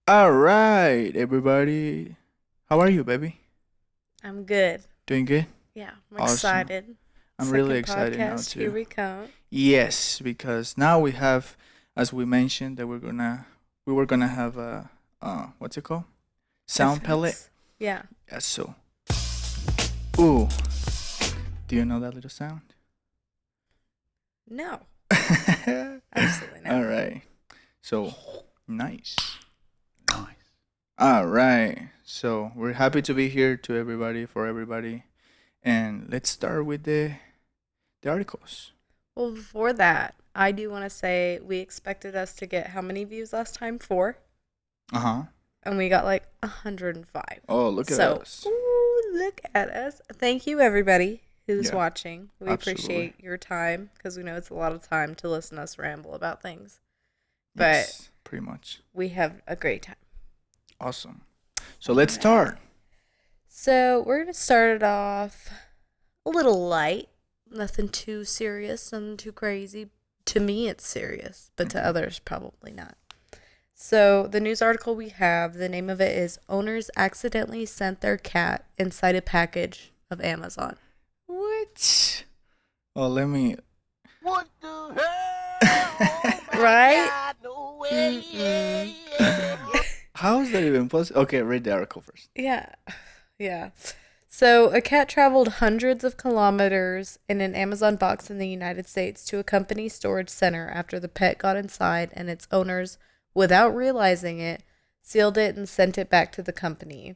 All right, everybody. How are you, baby? I'm good. Doing good? Yeah, I'm Awesome. excited. I'm really Second excited now podcast, here too. we come. Yes, because now we have, as we mentioned, that we were gonna have a what's it called? Sound pellet. Effects. Yeah. Yes. So, ooh, do you know that little sound? No, absolutely All not. right. So nice. Nice. All right. So we're happy to be here to everybody for everybody, and let's start with the articles. Well, before that, I do want to say we expected us to get how many views last time? 4. Uh huh. And we got like 105. Oh, look at So, us. ooh, look at us. Thank you, everybody who's Yeah, watching. We absolutely. appreciate your time because we know it's a lot of time to listen to us ramble about things. But Yes, pretty much. we have a great time. Awesome. So let's start. So we're gonna start it off a little light, nothing too serious, nothing too crazy. To me, it's serious, but to Mhm. others, probably not. So the news article we have, the name of it is "Owners Accidentally Sent Their Cat Inside a Package of Amazon." What? Oh, let me. What the hell? Oh my Right? God, no way. Yeah, Mm-mm. yeah. How is that even possible? Okay, read the article first. Yeah, yeah. So, a cat traveled hundreds of kilometers in an Amazon box in the United States to a company storage center after the pet got inside and its owners, without realizing it, sealed it and sent it back to the company.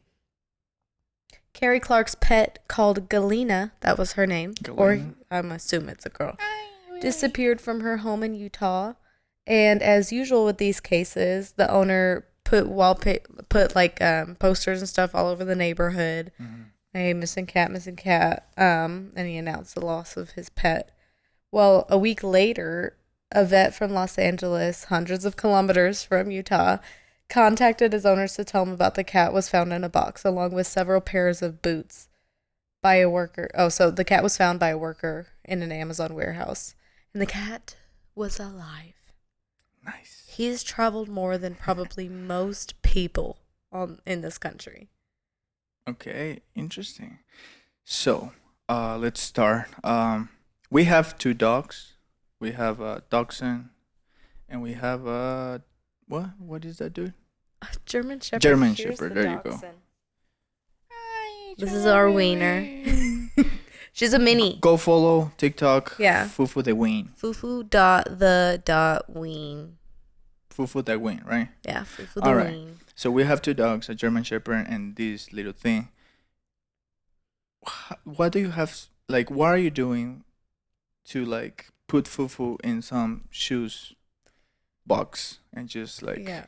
Carrie Clark's pet, called Galena, that was her name, or Galena. I'm assuming it's a girl, disappeared from her home in Utah. And as usual with these cases, the owner put like posters and stuff all over the neighborhood. Mm-hmm. Hey, missing cat, missing cat. And he announced the loss of his pet. Well, a week later, a vet from Los Angeles, hundreds of kilometers from Utah, contacted his owners to tell him about the cat was found in a box along with several pairs of boots by a worker. Oh, so the cat was found by a worker in an Amazon warehouse. And the cat was alive. Nice. He's traveled more than probably most people in this country. Okay, interesting. So, let's start. We have two dogs. We have a dachshund, and we have a what? What is that dude? A German Shepherd. German Here's Shepherd. the There you go. dachshund. This is our wiener. She's a mini. Go follow TikTok. Yeah. Fufu the Ween. Fufu.the.ween. Fufu the Ween, right? Yeah, Fufu All the right. ween. So we have two dogs, a German Shepherd and this little thing. What do you have? Like, what are you doing to like put Fufu in some shoes box and just like Yeah.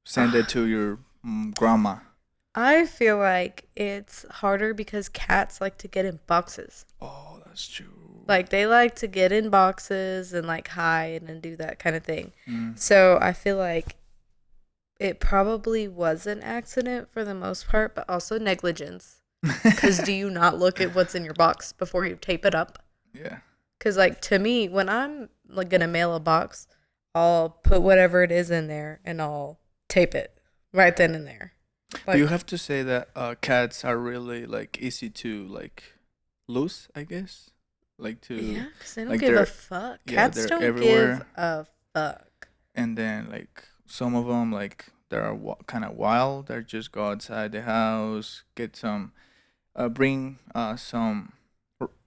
send it to your grandma? I feel like it's harder because cats like to get in boxes. Oh, that's true. Like they like to get in boxes and like hide and do that kind of thing. Mm. So I feel like it probably was an accident for the most part, but also negligence. Because do you not look at what's in your box before you tape it up? Yeah. Because, like, to me, when I'm like gonna mail a box, I'll put whatever it is in there and I'll tape it right then and there. But you have to say that cats are really like easy to like lose, I guess. Like to Yeah, because they don't like give a they're fuck. yeah, Cats they're don't give everywhere. a fuck. And then like some of them like they're kind of wild. They just go outside the house, get some, bring some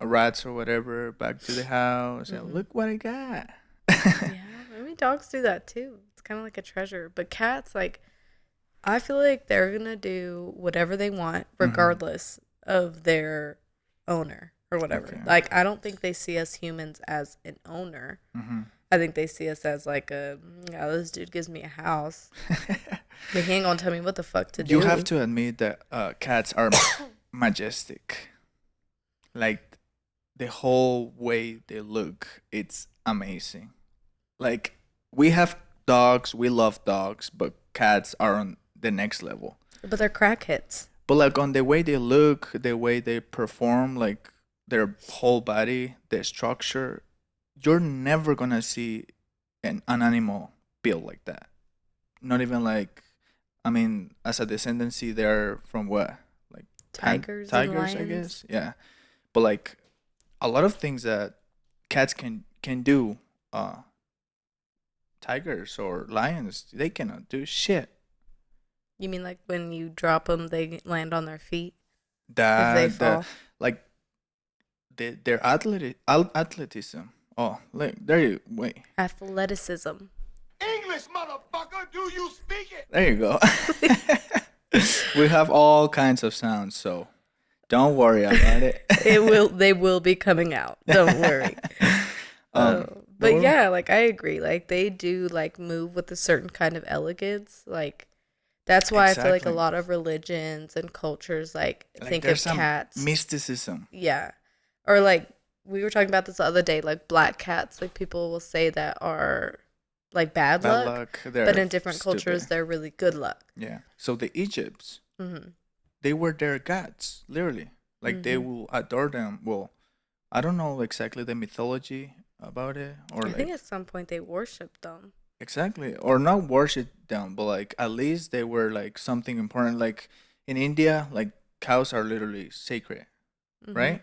rats or whatever back to the house, and Mhm. look what I got. Yeah, maybe dogs do that too. It's kind of like a treasure. But cats, like, I feel like they're gonna do whatever they want, regardless of their owner or whatever. Okay. Like, I don't think they see us humans as an owner. Mm-hmm. I think they see us as like yeah, this dude gives me a house, but he ain't gonna tell me what the fuck to do. You have to admit that cats are majestic. Like the whole way they look, it's amazing. Like we have dogs, we love dogs, but cats are on the next level. But they're crackheads. But like on the way they look, the way they perform, like their whole body, the structure, you're never gonna see an animal built like that. Not even like I mean, as a descendancy, they're from what? Like Tigers and tigers, I lions. guess. Yeah, but like a lot of things that cats can do, uh, tigers or lions, they cannot do shit. You mean like when you drop them, they land on their feet if they That the fall? like their athleticism. Oh, like there you wait. Athleticism. English, motherfucker, do you speak it? There you go. We have all kinds of sounds, so don't worry about it. They will be coming out. Don't worry. Um, But well, yeah, like I agree. Like they do like move with a certain kind of elegance. Like that's why I feel like a exactly. lot of religions and cultures like Like think there's of some cats. mysticism. Yeah. Or like we were talking about this the other day, like black cats, like people will say that are like bad Bad luck, luck. but They're in different cultures stupid. they're really good luck. Yeah. So the Egypts, Hmm. they were their gods, literally. Like they Hmm. will adore them. Well, I don't know exactly the mythology about it, or I think like at some point they worship them. exactly, or not worship them, but like at least they were like something important. Like in India, like cows are literally sacred, Hmm. right?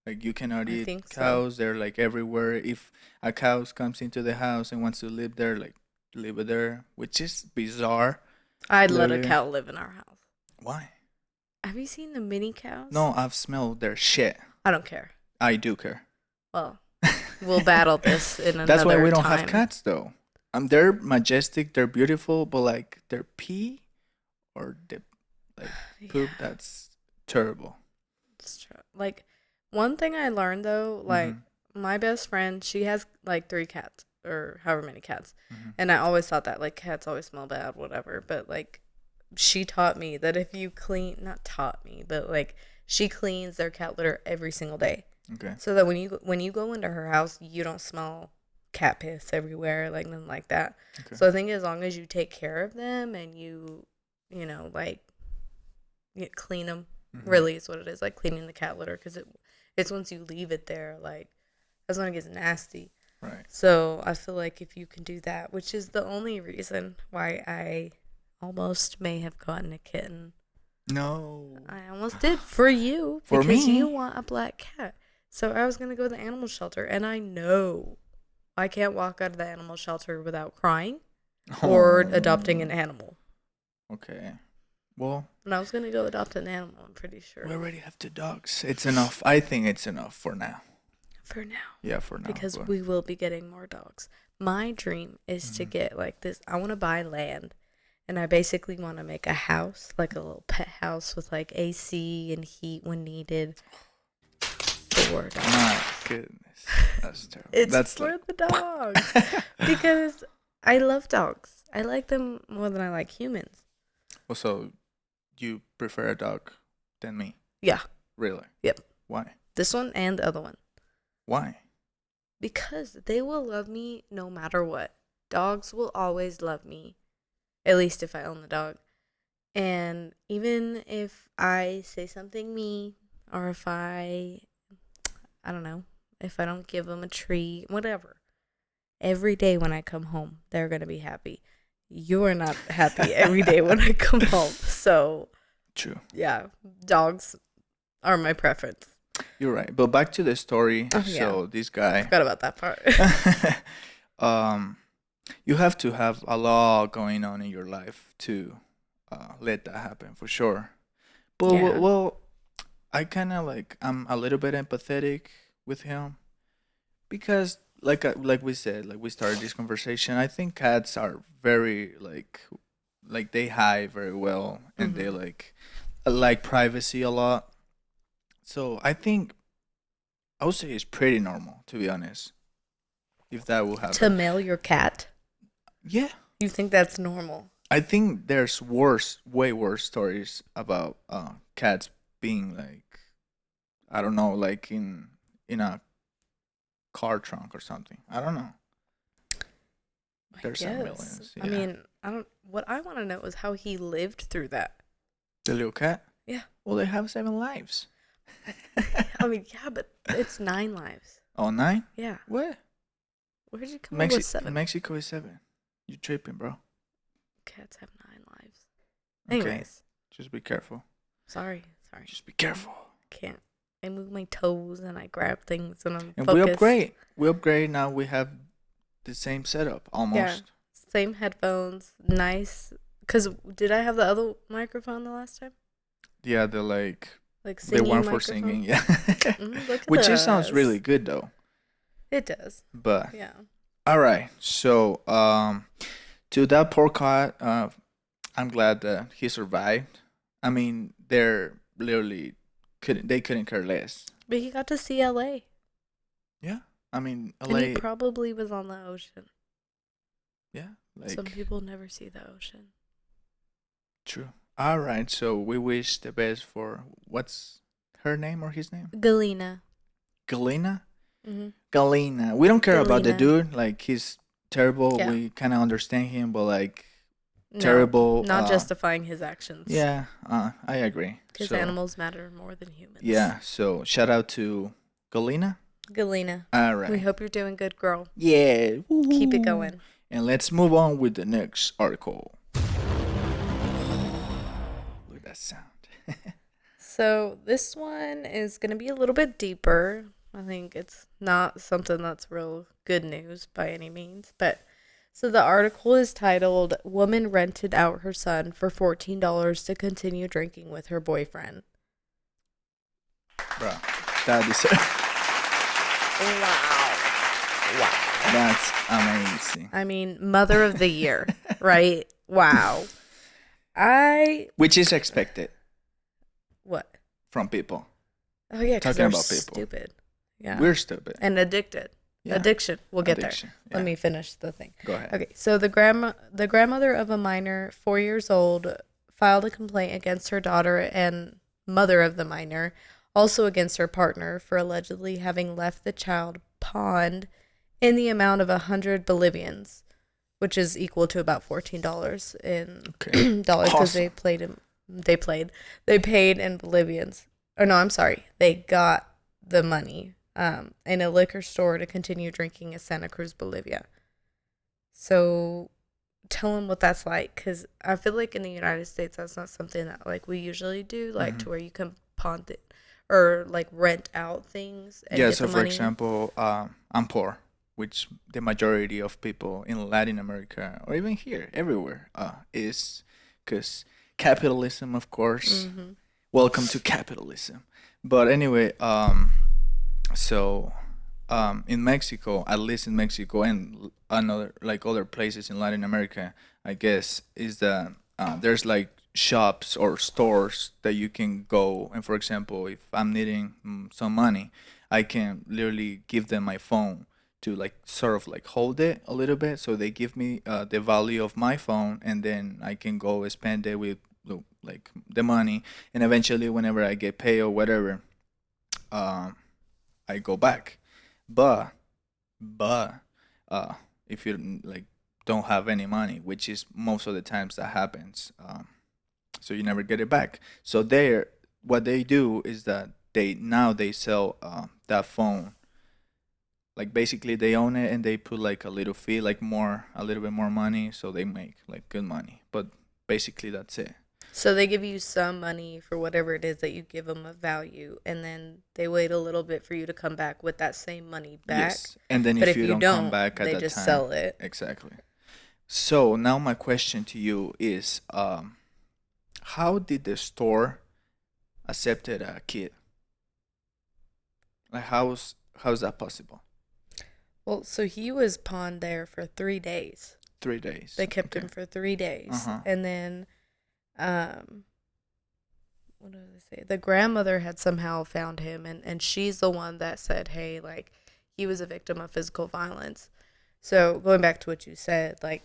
Like you cannot I eat think so. cows. They're like everywhere. If a cow comes into the house and wants to live there, like live it there, which is bizarre. I'd let a Literally, cow live in our house. why? Have you seen the mini cows? No, I've smelled their shit. I don't care. I do care. Well, we'll battle this in That's why another we don't have time. cats though. They're majestic, they're beautiful, but like their pee or the like poop, Yeah, that's terrible. it's true. Like one thing I learned though, like Hmm. my best friend, she has like 3 cats or however many cats, Hmm. and I always thought that like cats always smell bad, whatever. But like she taught me that if you clean, not taught me, but like she cleans their cat litter every single day, Okay. so that when you go into her house, you don't smell cat piss everywhere, like nothing like that. Okay. So I think as long as you take care of them and you know, like you clean them, Hmm. really is what it is, like cleaning the cat litter, because it's once you leave it there, like that's when it gets nasty. Right. So I feel like if you can do that, which is the only reason why I almost may have gotten a kitten. No. I almost did for you For because you me. want a black cat. So I was gonna go to the animal shelter, and I know I can't walk out of the animal shelter without crying or adopting an Oh. animal. Okay. Well, And I was gonna go adopt an animal. I'm pretty we sure already have 2 dogs. It's enough. I think it's enough for now. for now, Yeah, for now. because But we will be getting more dogs. My dream is to Mhm. get like this. I want to buy land, and I basically want to make a house, like a little pet house with like AC and heat when needed for dogs. My goodness, that's terrible. It's That's for like the dogs because I love dogs. I like them more than I like humans. Also, you prefer a dog than me? Yeah. Really? Yep. Why? This one and the other one. Why? Because they will love me no matter what. Dogs will always love me, at least if I own the dog. And even if I say something mean, or if I don't know, if I don't give them a treat, whatever, every day when I come home, they're going to be happy. You are not happy every day when I come home. So, True. yeah, dogs are my preference. You're right. But back to the story. Oh, yeah. So this guy, Forgot about that part. um, you have to have a lot going on in your life to let that happen for sure. But Yeah. well, I kind of like I'm a little bit empathetic with him because like we said, like we started this conversation. I think cats are very like they hide very well and they Hmm. like privacy a lot. So I think I would say it's pretty normal, to be honest, if that will To happen. mail your cat, Yeah, you think that's normal? I think there's worse, way worse stories about cats being like, I don't know, like in a car trunk or something. I don't know. I There's a guess. millions. I Yeah, mean, I don't. What I want to know is how he lived through that. the little cat. Yeah. Well, they have 7 lives. I mean, yeah, but it's 9 lives. Oh, 9? Yeah. What? Where did you come up with 7? Mexico is 7. You tripping, bro? Cats have 9 lives. Okay. Anyways, Just be careful. sorry. Just be careful. Can't. I move my toes and I grab things and I'm And focused. we upgrade. We upgrade now. We have the same setup almost. Same headphones. Nice. Because did I have the other microphone the last time? Yeah, the like Like the singing one for microphone? singing. Yeah. Look at Which it sounds us. really good though. It does. But Yeah. all right. So to that poor cat, I'm glad that he survived. I mean, they're literally couldn't care less. But he got to see LA. Yeah. I mean, And he LA. probably was on the ocean. Yeah. Some Like people never see the ocean. true. All right. So we wish the best for what's her name or his name? Galena. Galena. Mm-hmm. Galena. We don't care about the Galena. dude. Like he's terrible. Yeah. We kind of understand him, but like No, terrible. not justifying his actions. Yeah, I agree. Because So, animals matter more than humans. yeah. So shout out to Galena. Galena. All right. We hope you're doing good, girl. Yeah. Keep it Woo-hoo. going. And let's move on with the next article. Look at that sound. So this one is going to be a little bit deeper. I think it's not something that's real good news by any means. But so the article is titled, "Woman Rented Out Her Son for $14 to Continue Drinking with Her Boyfriend." Bro, that is Wow. that's amazing. I mean, mother of the year, right? Wow. Which is expected What? from people. Oh, yeah, because Talking they're about people. stupid. Yeah. We're stupid. And addicted. Yeah. Addiction. We'll get Addiction, there. Let yeah. me finish the thing. Go ahead. Okay, so the grandmother of a minor, 4 years old, filed a complaint against her daughter and mother of the minor, also against her partner, for allegedly having left the child pawned in the amount of 100 Bolivians, which is equal to about $14 in Okay. dollars, because Awesome. they paid in Bolivians. Or no, I'm sorry, they got the money in a liquor store to continue drinking in Santa Cruz, Bolivia. So tell them what that's like, because I feel like in the United States that's not something that like we usually do, like to where you can pawn it or like rent out things and Yeah, get so the for money. example, I'm poor, which the majority of people in Latin America or even here, everywhere, is because capitalism, of course. Mm-hmm. Welcome to capitalism. But anyway, so in Mexico, at least in Mexico and another like other places in Latin America, I guess, is that there's like shops or stores that you can go, and for example, if I'm needing some money, I can literally give them my phone to like sort of like hold it a little bit, so they give me the value of my phone, and then I can go spend it with like the money, and eventually whenever I get paid or whatever, I go back. But if you like don't have any money, which is most of the times that happens, so you never get it back. So what they do is that they sell that phone. Like basically they own it and they put like a little fee, like a little bit more money, so they make like good money. But basically that's it. So they give you some money for whatever it is that you give them of value, and then they wait a little bit for you to come back with that same money back. Yes. And then But if you don't come back at they that just time, sell it. exactly. So now my question to you is, how did the store accepted a kid? Like how's that possible? Well, so he was pawned there for 3 days. 3 days. They kept Okay. him for 3 days. Uh-huh. And then, what did I say? The grandmother had somehow found him, and she's the one that said, hey, like, he was a victim of physical violence. So going back to what you said, like,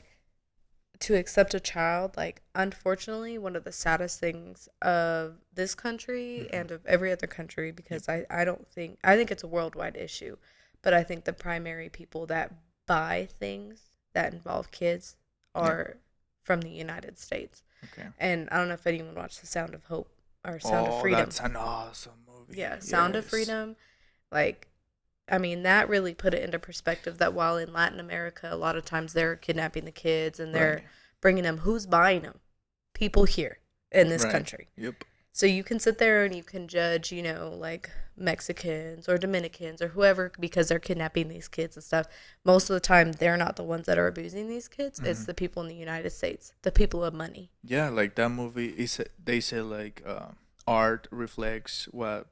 to accept a child, like, unfortunately, one of the saddest things of this country and of every other country, because I think it's a worldwide issue, but I think the primary people that buy things that involve kids are from the United States. Okay. And I don't know if anyone watched The Sound of Hope or Sound of Oh, Freedom. that's an awesome movie. Yeah, Sound of Yes. Freedom. Like, I mean, that really put it into perspective that while in Latin America, a lot of times they're kidnapping the kids and they're Right. bringing them, who's buying them? People here. in this Right. country. Yep. So you can sit there and you can judge, like Mexicans or Dominicans or whoever because they're kidnapping these kids and stuff. Most of the time, they're not the ones that are abusing these kids. It's the people in the United States, the people of money. Yeah, like that movie is they say like art reflects what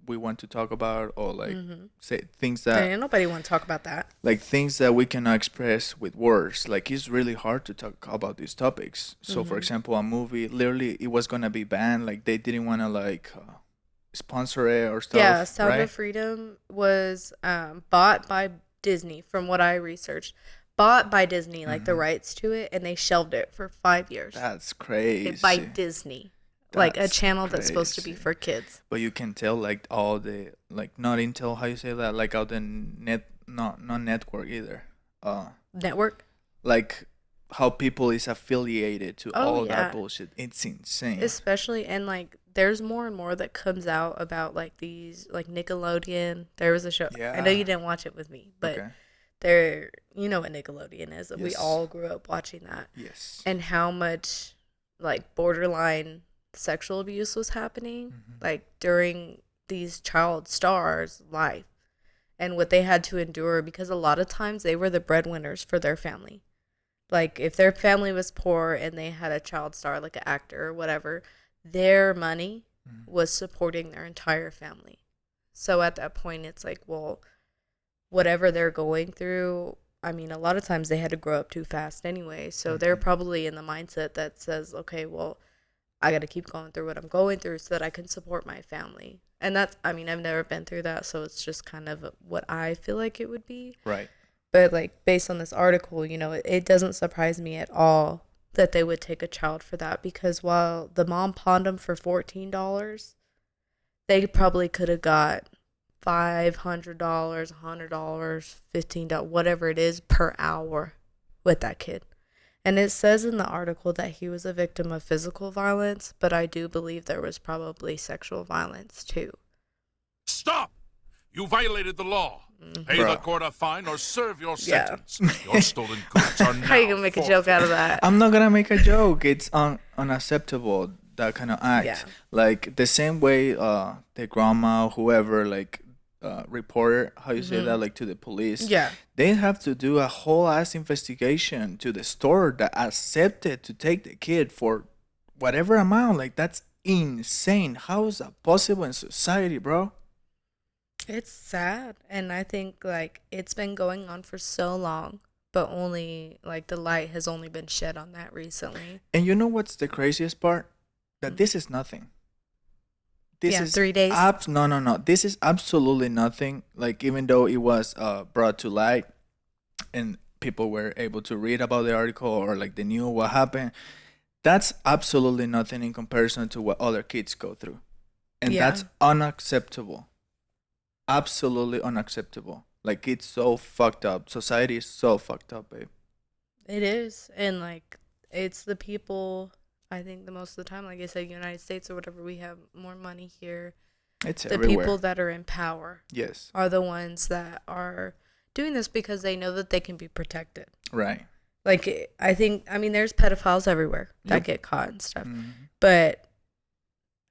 we want to talk about, or like say things that And nobody want to talk about that. like things that we cannot express with words. Like it's really hard to talk about these topics. So for example, a movie literally it was gonna be banned. Like they didn't want to like sponsor it or stuff. Yeah, Sound right? of Freedom was bought by Disney, from what I researched. Bought by Disney, like the rights to it, and they shelved it for 5 years. That's crazy. By Disney. Like a That's channel that's supposed to be crazy. for kids. But you can tell like all the like not Intel, how you say that, like all the not network either. Network? Like how people is affiliated to Oh, all yeah. that bullshit. It's insane. Especially, and like there's more and more that comes out about like these, like Nickelodeon. There was a show. I know Yeah. you didn't watch it with me, but Okay. there, you know what Nickelodeon is. We Yes. all grew up watching that. Yes. And how much like borderline sexual abuse was happening like during these child stars' life, and what they had to endure, because a lot of times they were the breadwinners for their family. Like if their family was poor and they had a child star, like an actor or whatever, their money was supporting their entire family. So at that point it's like, well, whatever they're going through, I mean, a lot of times they had to grow up too fast anyway. So they're probably in the mindset that says, okay, well, I got to keep going through what I'm going through so that I can support my family. And that's, I mean, I've never been through that. So it's just kind of what I feel like it would be. Right. But like based on this article, it doesn't surprise me at all that they would take a child for that, because while the mom pawned them for $14, they probably could have got $500, $100, $15, whatever it is per hour with that kid. And it says in the article that he was a victim of physical violence, but I do believe there was probably sexual violence too. Stop! You violated the law. Pay the Bruh. court a fine or serve your Yeah. sentence. Your stolen goods are now How you gonna make a joke out of that? I'm not gonna make a joke. It's unacceptable, that kind of act. Yeah. Like the same way the grandma, whoever, like reporter, how you say that, like to the police. Yeah. They have to do a whole ass investigation to the store that accepted to take the kid for whatever amount. Like that's insane. How is that possible in society, bro? It's sad, and I think like it's been going on for so long, but only like the light has only been shed on that recently. And you know what's the craziest part? That this is nothing. This Yeah, is 3 days. No. This is absolutely nothing. Like even though it was brought to light, and people were able to read about the article, or like they knew what happened, that's absolutely nothing in comparison to what other kids go through, and Yeah. that's unacceptable. Absolutely unacceptable. Like it's so fucked up. Society is so fucked up, babe. It is, and like it's the people. I think the most of the time, like I said, United States or whatever, we have more money here. It's The everywhere. people that are in power Yes. are the ones that are doing this because they know that they can be protected. Right. Like I mean, there's pedophiles everywhere that Yep. get caught and stuff, Mhm. but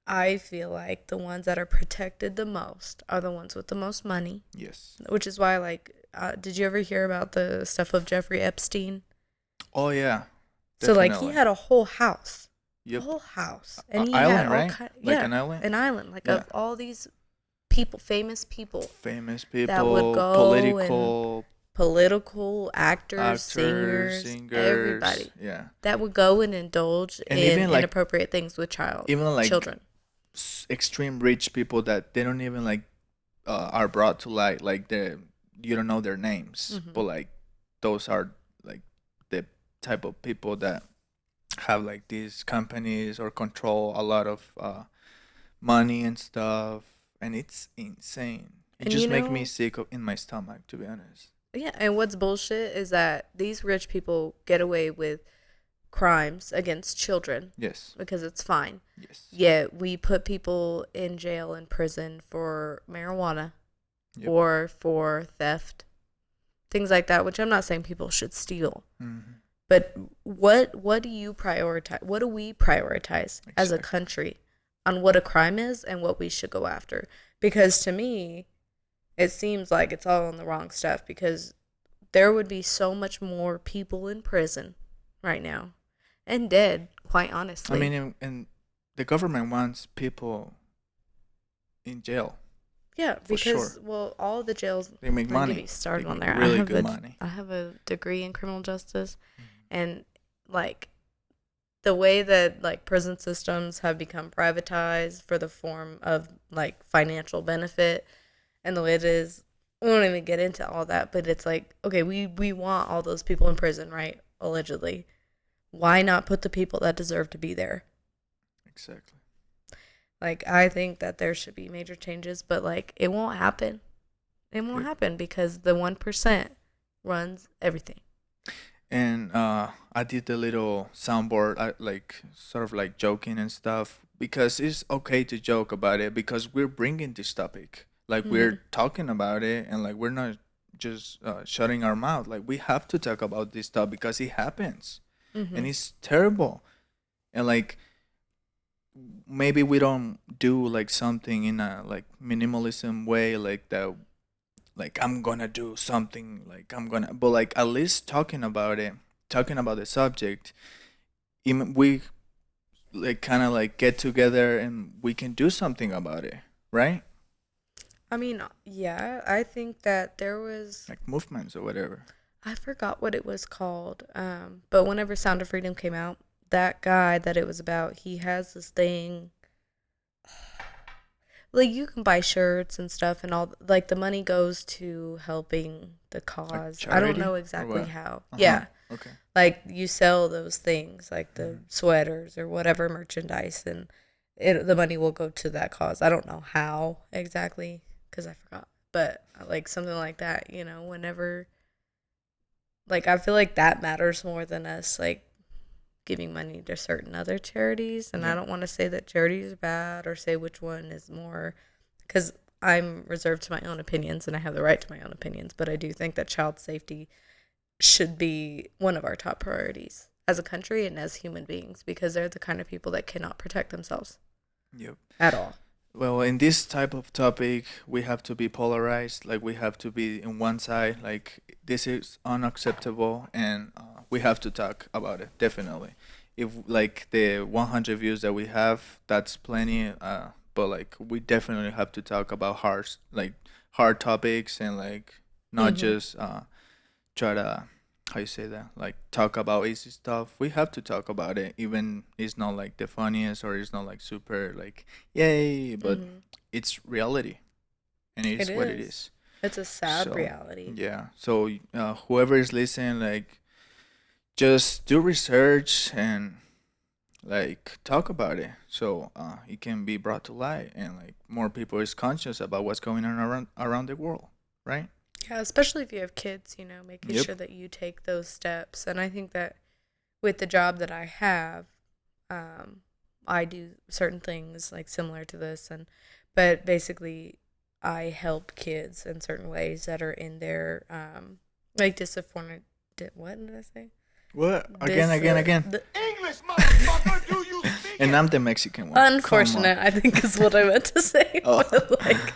I feel like the ones that are protected the most are the ones with the most money, Yes. which is why, like, did you ever hear about the stuff of Jeffrey Epstein? Oh yeah. So, like, he Definitely. had a whole house, Yep. a whole house, A- and he island, had all right? kind, Like yeah, an island? an island, like Yeah. of all these people, famous people, Famous people, that would go political actors, singers, everybody Yeah. that would go and indulge And in even, like, inappropriate things with even like children. extreme rich people that they don't even like are brought to light. Like you don't know their names, Mhm. but like those are like the type of people that have like these companies or control a lot of money and stuff, and it's insane. It And just you make me know- sick in my stomach, to be honest. Yeah, and what's bullshit is that these rich people get away with crimes against children Yes. because it's fine. Yes. Yet we put people in jail and prison for marijuana Yep. or for theft, things like that, which I'm not saying people should steal. Mhm. But what do you prioritize? What do we prioritize as a Exactly. country on what a crime is and what we should go after? Because to me, it seems like it's all on the wrong stuff, because there would be so much more people in prison right now and dead, quite I honestly. mean, and the government wants people in jail Yeah, for because sure. well, all the jails. They make Let me get money. me They started on make there. really good money. I have a degree in criminal justice, Mhm. and like the way that like prison systems have become privatized for the form of like financial benefit, and the way it is, we won't even get into all that, but it's like, okay, we want all those people in prison, right? Allegedly. Why not put the people that deserve to be there? Exactly. Like, I think that there should be major changes, but like it won't happen. It won't Yep. happen because the 1% runs everything. And I did the little soundboard, like sort of like joking and stuff, because it's okay to joke about it because we're bringing this topic, like Mm-hmm. we're talking about it, and like we're not just shutting our mouth. Like we have to talk about this stuff because it happens, Mm-hmm. and it's terrible. And like maybe we don't do like something in a like minimalism way, like that. Like I'm gonna do something, like I'm gonna, but like at least talking about it, talking about the subject, even we like kind of like get together and we can do something about it, right? I mean, yeah, I think that there was, Like movements or whatever. I forgot what it was called, but whenever Sound of Freedom came out, that guy that it was about, he has this thing, like you can buy shirts and stuff and all, like the money goes to helping the Like cause. I don't charity know or exactly what? how. Uh-huh. Yeah, Okay. like you sell those things, like the Mhm. sweaters or whatever merchandise, and the money will go to that cause. I don't know how exactly because I forgot, but like something like that. Whenever, like, I feel like that matters more than us like giving money to certain other charities. And I Yeah. don't want to say that charities are bad or say which one is more, because I'm reserved to my own opinions and I have the right to my own opinions. But I do think that child safety should be one of our top priorities as a country and as human beings, because they're the kind of people that cannot protect themselves Yep. at all. Well, in this type of topic, we have to be polarized. Like we have to be in one side. Like this is unacceptable, and we have to talk about it definitely. If like the 100 views that we have, that's plenty. But like we definitely have to talk about hard topics and like not Mm-hmm. just try to, how you say that, like talk about easy stuff. We have to talk about it, even it's not like the funniest or it's not like super like yay, but Mm-hmm. it's reality and it It is what it is. is. It's a sad So reality. yeah, so whoever is listening, like just do research and like talk about it so it can be brought to light and like more people is conscious about what's going on around the world, right? Yeah, especially if you have kids, making Yep. sure that you take those steps. And I think that with the job that I have, um, I do certain things like similar to this, but basically, I help kids in certain ways that are in their like disappointed. What did I say? What? Again. The English, motherfucker, do you speak And it? I'm the Mexican one. Come on. unfortunate, I think is what I meant to say. Oh. But like,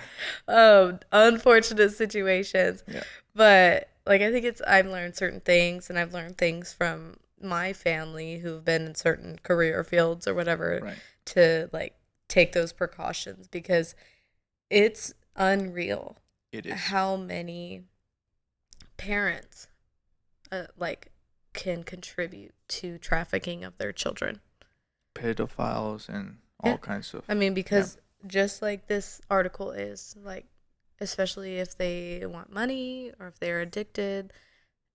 unfortunate situations. Yeah. But like, I think I've learned certain things, and I've learned things from my family who've been in certain career fields or whatever, Right. to like take those precautions, because it's unreal It is. how many parents like can contribute to trafficking of their children. Pedophiles and Yeah. all kinds of. I mean, because just like this article is like, especially if they want money or if they're addicted,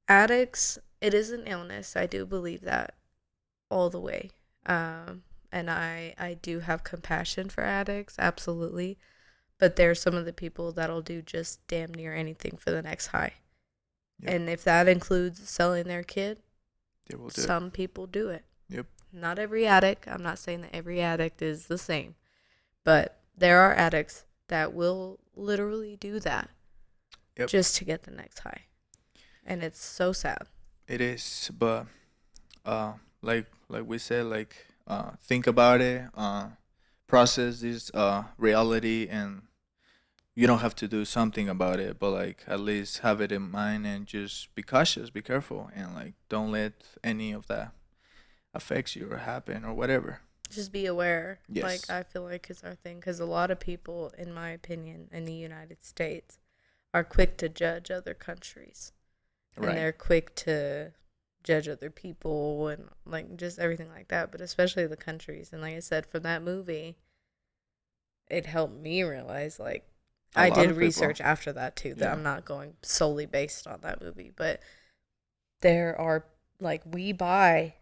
addicts, it is an illness. I do believe that all the way. And I do have compassion for addicts, absolutely. But there's some of the people that'll do just damn near anything for the next high. Yep. And if that includes selling their kid, They will do it. some people do it. Yep. Not every addict. I'm not saying that every addict is the same, but there are addicts that will literally do that Yep. just to get the next high. And it's so sad. It is, but like we said, like think about it, process this reality, and you don't have to do something about it, but like at least have it in mind and just be cautious, be careful, and like don't let any of that affects you or happen or whatever. Just be aware. Yes. Like, I feel like it's our thing because a lot of people, in my opinion, in the United States are quick to judge other countries. And Right. they're quick to judge other people and like just everything like that, but especially the countries. And like I said, from that movie, it helped me realize like A I lot did of people. research after that too, that Yeah. I'm not going solely based on that movie, but there are like we buy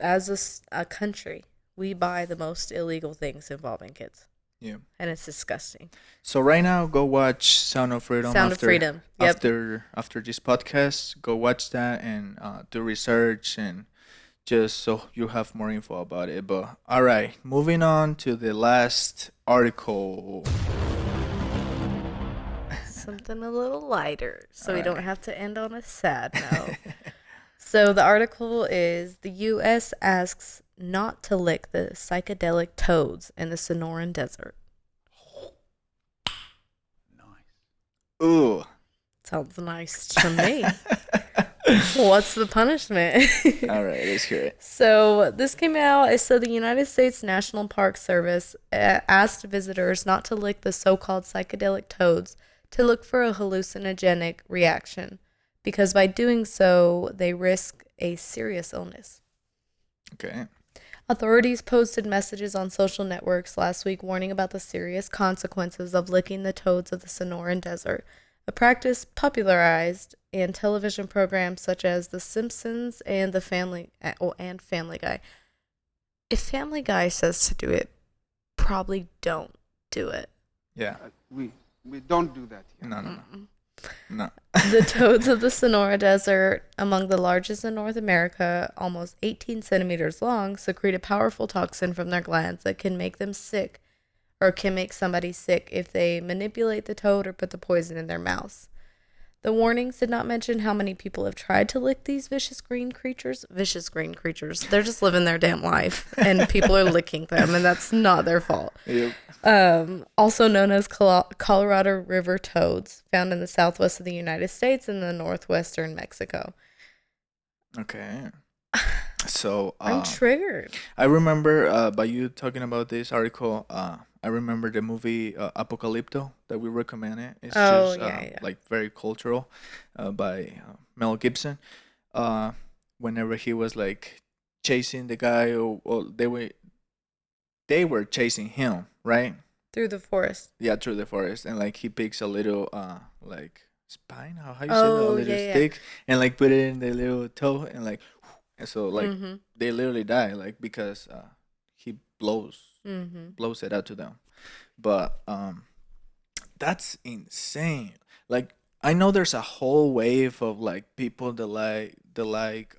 as a country, we buy the most illegal things involving kids, Yeah. and it's disgusting. So right now, go watch Sound of Freedom. Sound of Freedom. Yep. After this podcast, go watch that and do research and just so you have more info about it. But all right, moving on to the last article. Something a little lighter, so we Alright. don't have to end on a sad note. So the article is the U.S. asks not to lick the psychedelic toads in the Sonoran Desert. Ooh. Sounds nice to me. What's the punishment? All right, let's hear it. So this came out. So the United States National Park Service asked visitors not to lick the so-called psychedelic toads to look for a hallucinogenic reaction, because by doing so, they risk a serious illness. Okay. Authorities posted messages on social networks last week warning about the serious consequences of licking the toads of the Sonoran Desert, a practice popularized in television programs such as The Simpsons and Family Guy. If Family Guy says to do it, probably don't do it. Yeah. We don't do that here. No. No. The toads of the Sonora Desert, among the largest in North America, almost 18 centimeters long, secrete a powerful toxin from their glands that can make them sick, or can make somebody sick if they manipulate the toad or put the poison in their mouths. The warnings did not mention how many people have tried to lick these vicious green creatures. Vicious green creatures. They're just living their damn life, and people are licking them, and that's not their fault. Yep. Also known as Colorado River toads, found in the southwest of the United States and the northwestern Mexico. Okay. So I'm triggered. I remember by you talking about this article. I remember the movie Apocalypto that we recommended. It's just yeah. like very cultural, by Mel Gibson. Whenever he was like chasing the guy, or they were chasing him, right? Through the forest. Yeah, through the forest, and like he picks a little like spine. How you say that? A Oh, little yeah. stick, and like put it in the little toe, and like, and so like Mm-hmm. they literally die, like because he blows Mm-hmm. blows it out to them. But that's insane. Like I know there's a whole wave of like people that like Like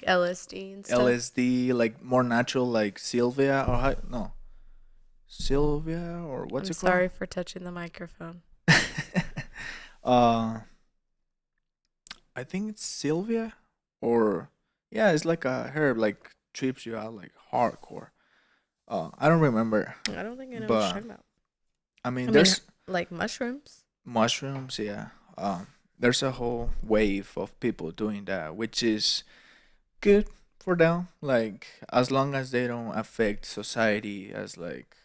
LSD and stuff. LSD, like more natural, like Sylvia or no Sylvia or what's I'm it sorry for touching the microphone. called? I think it's Sylvia, or yeah, it's like a herb, like trips you out like hardcore. I don't remember, I don't think I know what but you're talking about. I mean, I mean, there's like mushrooms. mushrooms, yeah. There's a whole wave of people doing that, which is good for them. Like as long as they don't affect society as like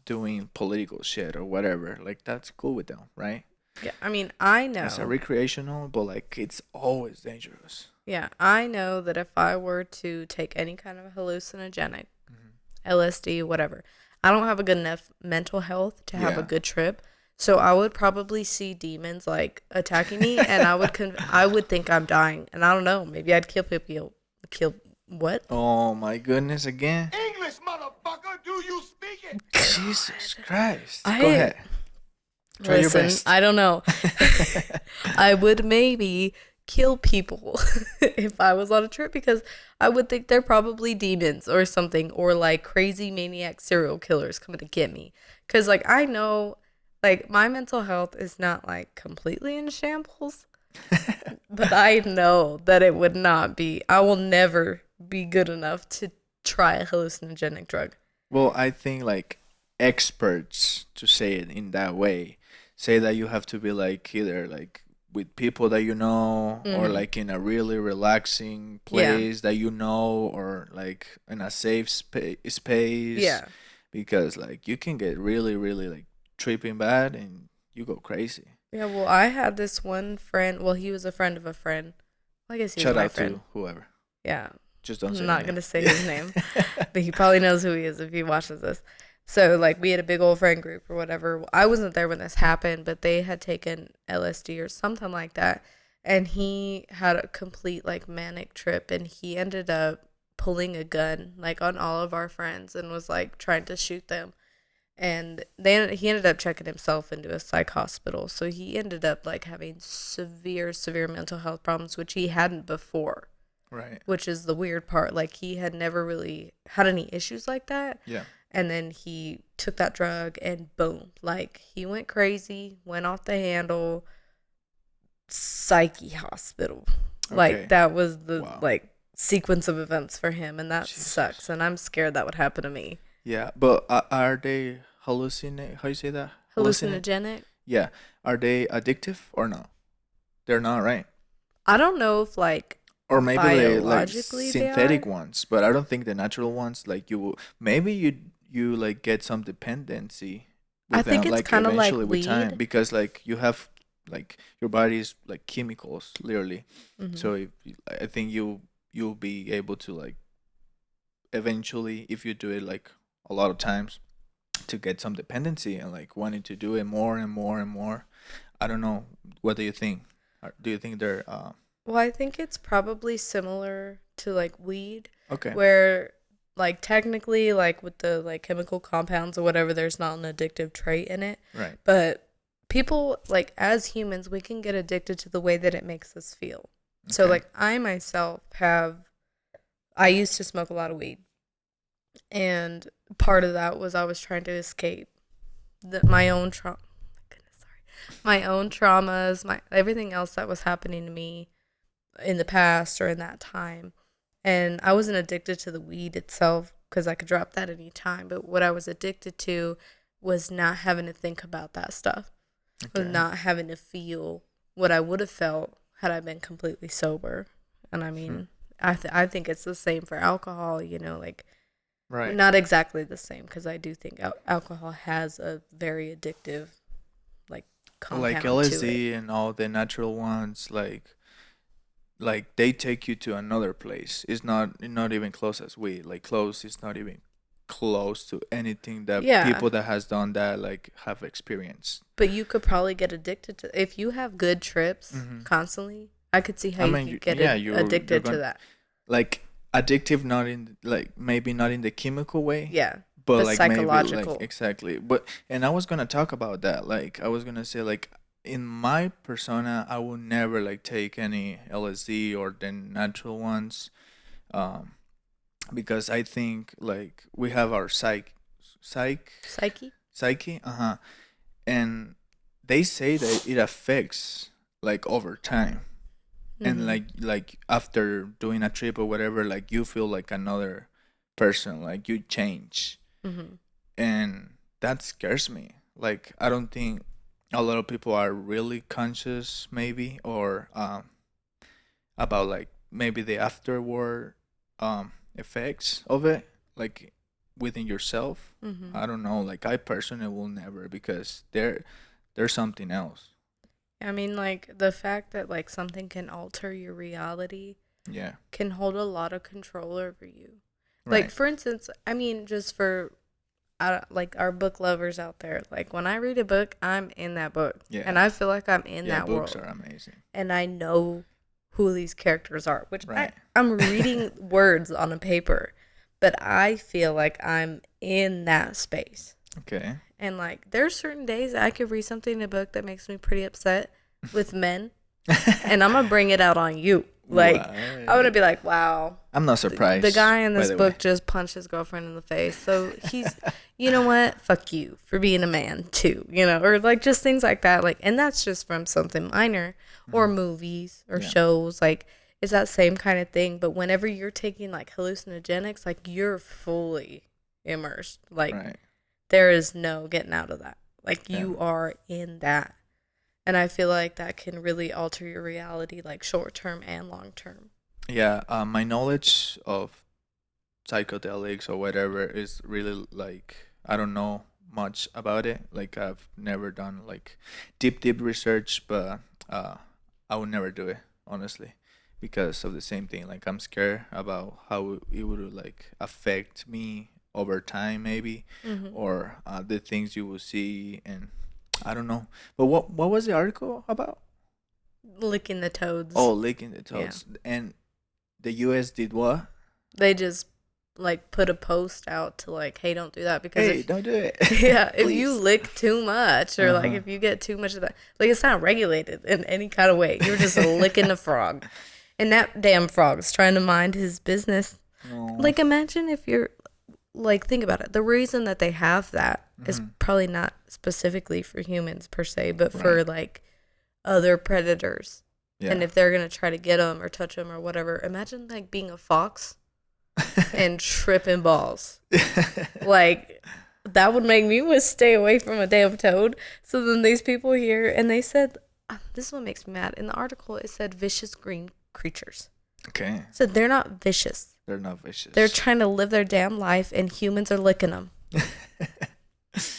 doing political shit or whatever, like that's cool with them, right? Yeah, I mean, I know. It's a recreational, but like it's always dangerous. Yeah, I know that if I were to take any kind of hallucinogenic, LSD, whatever, I don't have a good enough mental health to have a Yeah. good trip. So I would probably see demons like attacking me, and I would think I'm dying, and I don't know, maybe I'd kill people. Kill what? Oh my goodness, again. English, motherfucker, do you speak it? Jesus Christ. Go I- ahead. Try your Listen, best. I don't know. I would maybe kill people if I was on a trip, because I would think they're probably demons or something, or like crazy maniac serial killers coming to get me. Because like I know, like my mental health is not like completely in shambles, But I know that it would not be, I will never be good enough to try a hallucinogenic drug. Well, I think like experts, to say it in that way, say that you have to be like either like with people that you know, or Mhm. like in a really relaxing Yeah. place that you know, or like in a safe space, Yeah. because like you can get really really like tripping bad and you go crazy. Yeah, well, I had this one friend. Well, he was a friend of a friend. I guess he was Shout my out friend. to whoever. Yeah. Just don't I'm say the not name. going to say his name, but he probably knows who he is if he watches this. So, like, we had a big old friend group or whatever. I wasn't there when this happened, but they had taken LSD or something like that. And he had a complete, like, manic trip. And he ended up pulling a gun, like, on all of our friends and was, like, trying to shoot them. And he ended up checking himself into a psych hospital. So he ended up, like, having severe, severe mental health problems, which he hadn't before, Right. which is the weird part. Like, he had never really had any issues like that. Yeah. And then he took that drug and boom, like, he went crazy, went off the handle, psyche hospital. Like, Okay. that was the, Wow. like, sequence of events for him. And that Jesus. sucks. And I'm scared that would happen to me. Yeah, but are they hallucinate? How you say that? Hallucinate? Hallucinogenic? Yeah. Are they addictive or no? They're not, right? I don't know if, like, Or maybe they like biologically they synthetic are. ones, but I don't think the natural ones like maybe you like get some dependency I with think them it's like kind of like eventually with time, weed. because like you have like your body's like chemicals literally. Hmm. So I think you'll be able to like eventually, if you do it like a lot of times, to get some dependency and like wanting to do it more and more and more. I don't know. What do you think? Do you think they're Well, I think it's probably similar to, like, weed, okay? where, like, technically, like, with the, like, chemical compounds or whatever, there's not an addictive trait in it. Right. But people, like, as humans, we can get addicted to the way that it makes us feel. So, Okay. like, I myself I used to smoke a lot of weed. And part of that was I was trying to escape my own trauma. Goodness, sorry. My own traumas, my everything else that was happening to me in the past or in that time. And I wasn't addicted to the weed itself because I could drop that any time. But what I was addicted to was not having to think about that stuff, was Okay. not having to feel what I would have felt had I been completely sober. And I mean, I think it's the same for alcohol, like, Right. not exactly the same because I do think alcohol has a very addictive, like, Like compound to it. LSD and all the natural ones, like they take you to another place. It's not even close as we like close. It's not even close to anything that Yeah. people that has done that like have experienced. But you could probably get addicted to if you have good trips Mhm. constantly. I could see how I you mean, could get you're addicted to going that. like addictive, not in like maybe not in the chemical way, Yeah, but but like maybe like psychological. exactly. But and I was gonna talk about that. Like I was gonna say like in my persona, I will never like take any LSD or the natural ones, um, because I think like we have our psych Psyche. psyche, and they say that it affects like over time, and Mhm. like after doing a trip or whatever, like you feel like another person, like you change, Mhm. and that scares me. Like I don't think a lot of people are really conscious maybe, or about like maybe the afterward effects of it, like within yourself. Mhm. I don't know, like I personally will never, because there's something else. I mean, like, the fact that, like, something can alter your reality Yeah. can hold a lot of control over you. Like, Right. for instance, I mean, just for like our book lovers out there, like, when I read a book, I'm in that book, Yeah. and I feel like I'm in Yeah, that books world, are amazing. and I know who these characters are, which Right. I'm reading words on a paper, but I feel like I'm in that space. Okay. And, like, there's certain days I could read something in a book that makes me pretty upset with men, and I'm gonna bring it out on you. Like, What? I would be like, wow. I'm not surprised. The guy in by this the book way. just punched his girlfriend in the face. So he's, you know what? Fuck you for being a man too, or like just things like that. Like, and that's just from something minor or movies or Yeah. shows. Like, it's that same kind of thing. But whenever you're taking like hallucinogenics, like you're fully immersed. Like, Right. there is no getting out of that. Like, Yeah. you are in that. And I feel like that can really alter your reality, like short term and long term. Yeah. My knowledge of psychedelics or whatever is really like I don't know much about it. Like I've never done like deep research, but I would never do it honestly because of the same thing. Like I'm scared about how it would like affect me over time, maybe, or the things you will see, and I don't know. But what was the article about? Licking the toads. Oh, licking the toads, and the U.S. did what? They just like put a post out to like, hey, don't do that because Hey, don't do it. yeah, if you Please. lick too much or like Uh-huh. if you get too much of that, like it's not regulated in any kind of way. You're just licking a frog, and that damn frog's trying to mind his business. No. Like imagine if you're like think about it. The reason that they have that is probably not specifically for humans per se, but for Right. like other predators. Yeah. And if they're gonna try to get them or touch them or whatever, imagine like being a fox and tripping balls. Like that would make me want to stay away from a damn toad. So then these people here, and they said, this is what makes me mad. In the article, it said vicious green creatures. Okay. It said they're not vicious. They're not vicious. They're trying to live their damn life, and humans are licking them.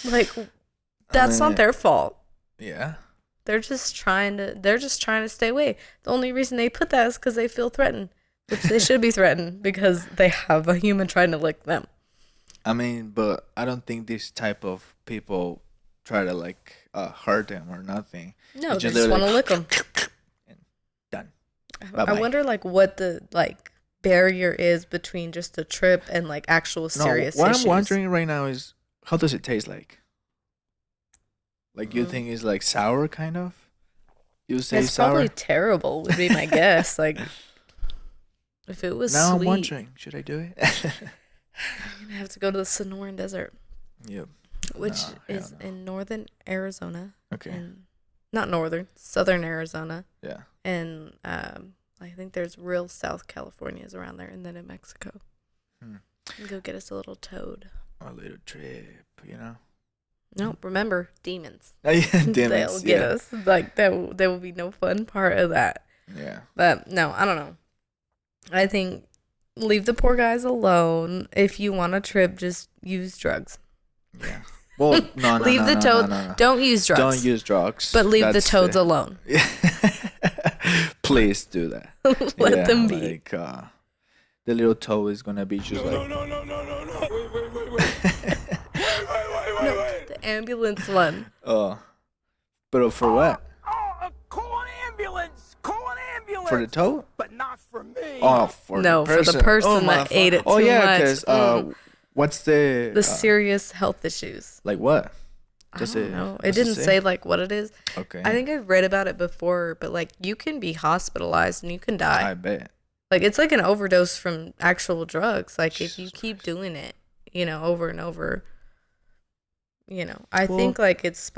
Like that's mean, not their fault. Yeah. They're just trying to stay away. The only reason they put that is because they feel threatened, which they should be threatened because they have a human trying to lick them. I mean, but I don't think this type of people try to like hurt them or nothing. No, It's they just want to lick them. And done. I Bye-bye. wonder like what the like barrier is between just a trip and like actual serious No, what issues. I'm wondering right now is how does it taste like? Like you think it's like sour kind of? You say It's sour? probably terrible would be my guess. Like if it was Now sweet, I'm wondering, should I do it? you're gonna have to go to the Sonoran Desert, Yep. which No, hell is no. in northern Arizona. Okay. And not northern, southern Arizona. Yeah. And I think there's real South California's around there, and then in Mexico. Hmm. Go get us a little toad. A little trip, you know? No, remember demons. Oh, yeah, They'll demons. get Yeah. us. Like there will be no fun part of that. Yeah. But no, I don't know. I think leave the poor guys alone. If you want a trip, just use drugs. Yeah. Well, no, leave the toad. no. Don't use drugs. Don't use drugs. But leave the That's toads alone. Please do that. Let them be. Like, the little toad is gonna be just like. No. Wait. The ambulance one. Oh, but for what? Oh, call an ambulance. Call an ambulance. For the toad? But not for me. Oh, for No, the person. for the person my that ate it Oh too yeah, much. because what's the The serious health issues. like what? I Does don't know. It does didn't say like what it is. Okay. I think I've read about it before, but like you can be hospitalized and you can die. I bet. Like it's like an overdose from actual drugs. Like if you Jesus keep Christ. doing it, over and over, I Well- think like it's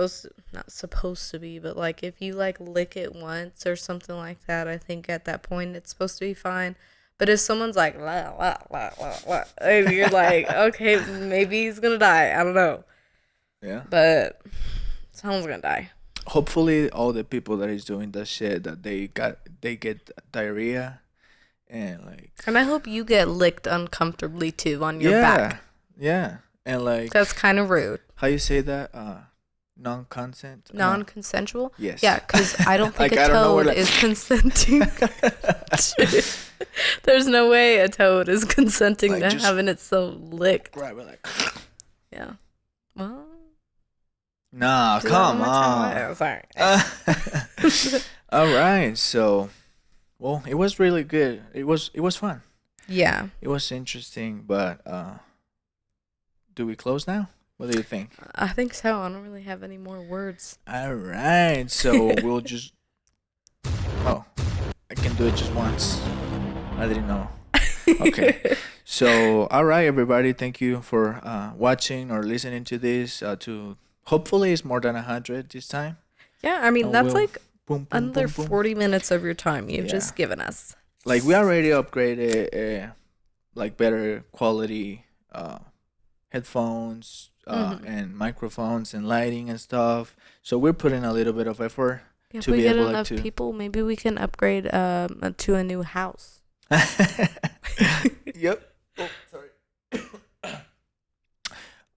not supposed to be, but like if you like lick it once or something like that, I think at that point it's supposed to be fine. But if someone's like, la, la, la, la, la, and you're like, okay, maybe he's gonna die. I don't know, Yeah. but someone's gonna die. Hopefully, all the people that is doing that shit that they get diarrhea, and like And I hope you get licked uncomfortably too on your yeah, back. yeah, and like That's kind of rude. how you say that? Non-consent. Non-consensual? Yes. Yeah, because I don't think Like, a I don't know where, toad like- is consenting. There's no way a toad is consenting Like, to just- having it so licked. Grab it like. Yeah. Well, Nah, do that come one more time. on. Oh, sorry. All right, so, well, it was really good. It was fun. Yeah. It was interesting, but do we close now? What do you think? I think so. I don't really have any more words. All right, so we'll just. Oh, I can do it just once. I didn't know. Okay. So, all right, everybody. Thank you for watching or listening to this. To hopefully it's more than 100 this time. Yeah, I mean, that's We'll like boom, boom, under boom, boom. 40 minutes of your time you've Yeah. just given us. Like we already upgraded, like better quality headphones and microphones and lighting and stuff. So we're putting a little bit of effort If to we be get able enough to. people, maybe we can upgrade to a new house. Yep. Oh, sorry.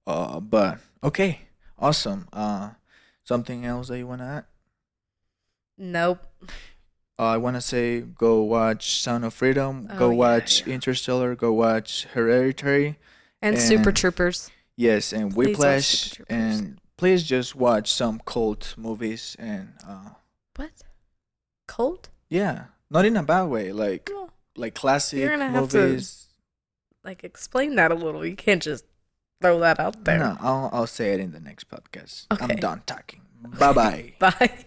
But okay, awesome. Something else that you wanna add? Nope. I wanna say go watch Sound of Freedom. Oh, Go yeah, watch yeah. Interstellar. Go watch Hereditary. And Super And- Troopers. Yes, and Please watch Whiplash, Super Troopers. and please just watch some cult movies and What? Cold? yeah, not in a bad way, like Oh, classic You're gonna have to- movies. like, explain that a little. You can't just throw that out there. No, I'll say it in the next podcast. I'm Okay. done talking. Bye bye. Bye.